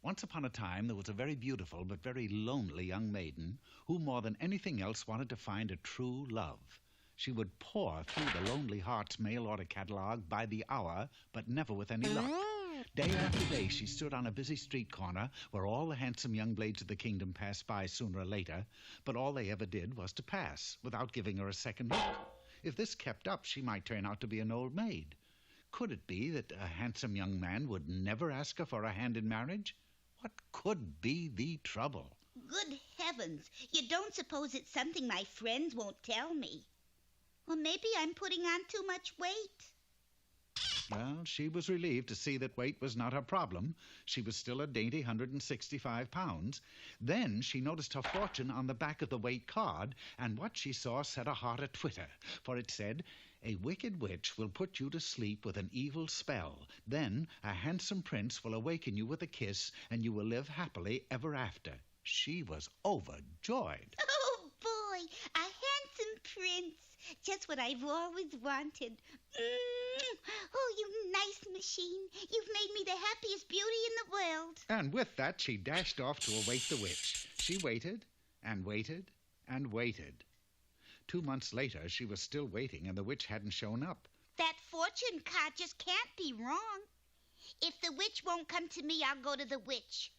Once upon a time there was a very beautiful but very lonely young maiden who more than anything else wanted to find a true love. She would pore through the Lonely Hearts mail order catalog by the hour, but never with any luck. Day after day she stood on a busy street corner where all the handsome young blades of the kingdom passed by sooner or later, but all they ever did was to pass without giving her a second look. If this kept up, she might turn out to be an old maid. Could it be that a handsome young man would never ask her for a hand in marriage? What could be the trouble? Good heavens, you don't suppose it's something my friends won't tell me? Well, maybe I'm putting on too much weight. Well, she was relieved to see that weight was not her problem. She was still a dainty 165 pounds. Then she noticed her fortune on the back of the weight card, and what she saw set her heart a-twitter, for it said, "A wicked witch will put you to sleep with an evil spell. Then a handsome prince will awaken you with a kiss, and you will live happily ever after." She was overjoyed. Oh, boy, a handsome prince. Just what I've always wanted. Oh, you nice machine. You've made me the happiest beauty in the world. And with that, she dashed off to await the witch. She waited and waited and waited. 2 months later, she was still waiting, and the witch hadn't shown up. That fortune card just can't be wrong. If the witch won't come to me, I'll go to the witch.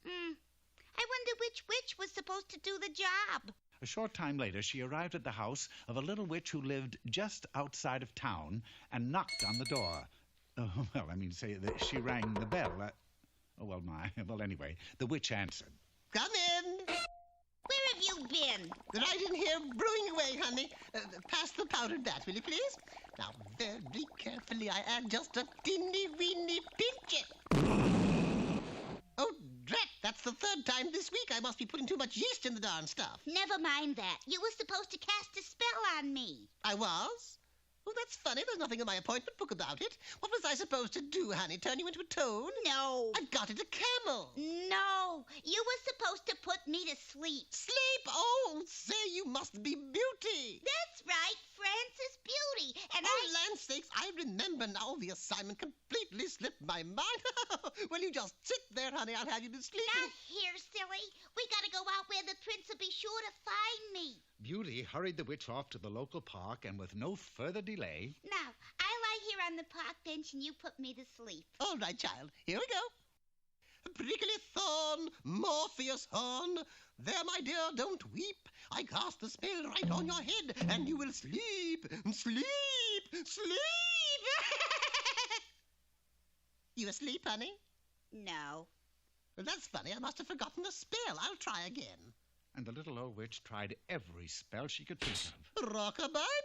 I wonder which witch was supposed to do the job. A short time later, she arrived at the house of a little witch who lived just outside of town and knocked on the door. She rang the bell. Anyway, the witch answered. Come in. Where have you been? Right in here, brewing away, honey. Pass the powdered bat, will you please? Now, very carefully, I add just a teeny-weeny pinch. Oh, drat, that's the third time this week I must be putting too much yeast in the darn stuff. Never mind that. You were supposed to cast a spell on me. I was? Oh, that's funny. There's nothing in my appointment book about it. What was I supposed to do, honey? Turn you into a toad? No. I got it a camel. No. You were supposed to put me to sleep. Sleep? Oh, say you must be Beauty. That's right, Frances Beauty. And land's sakes, I remember now. The assignment completely slipped my mind. Well, you just sit there, honey. I'll have you to sleep. Now here, silly. We gotta go out where the prince will be sure to find me. Beauty hurried the witch off to the local park, and with no further delay... Now, I lie here on the park bench and you put me to sleep. All right, child. Here we go. Prickly thorn, Morpheus horn. There, my dear, don't weep. I cast the spell right on your head, and you will sleep, sleep, sleep. You asleep, honey? No. Well, that's funny. I must have forgotten the spell. I'll try again. And the little old witch tried every spell she could think of. Rock-a-bye,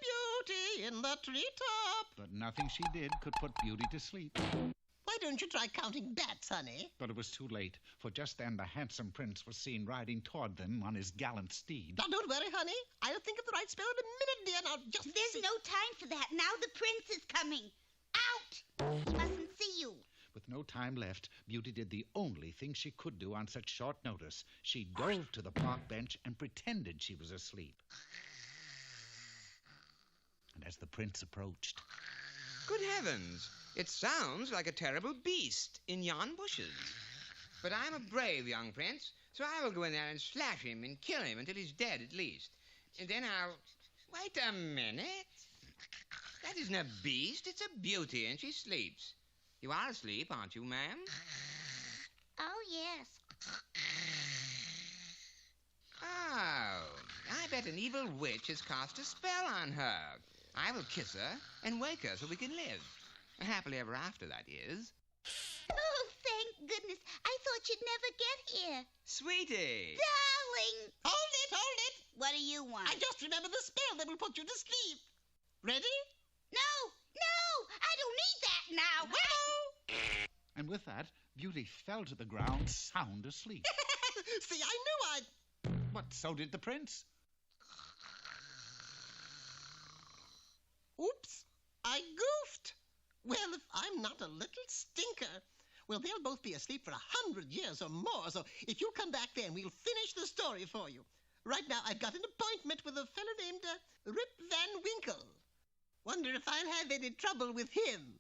Beauty, in the treetop. But nothing she did could put Beauty to sleep. Why don't you try counting bats, honey? But it was too late, for just then the handsome prince was seen riding toward them on his gallant steed. Now, don't worry, honey. I'll think of the right spell in a minute, dear. Now, just There's no time for that. Now the prince is coming. Out! He mustn't see you. With no time left, Beauty did the only thing she could do on such short notice. She dove to the park bench and pretended she was asleep. And as the prince approached... Good heavens! It sounds like a terrible beast in yon bushes. But I'm a brave young prince, so I will go in there and slash him and kill him until he's dead at least. And then I'll... Wait a minute. That isn't a beast, it's a beauty, and she sleeps. You are asleep, aren't you, ma'am? Oh, yes. Oh, I bet an evil witch has cast a spell on her. I will kiss her and wake her so we can live. Happily ever after, that is. Oh, thank goodness. I thought you'd never get here. Sweetie! Darling! Hold it! What do you want? I just remembered the spell that will put you to sleep. Ready? No! I don't need that now! Well... And with that, Beauty fell to the ground, sound asleep. See, I knew I'd... But so did the prince. Oops, I goofed. Well, if I'm not a little stinker. Well, they'll both be asleep for 100 years or more, so if you'll come back then, we'll finish the story for you. Right now, I've got an appointment with a fellow named Rip Van Winkle. Wonder if I'll have any trouble with him.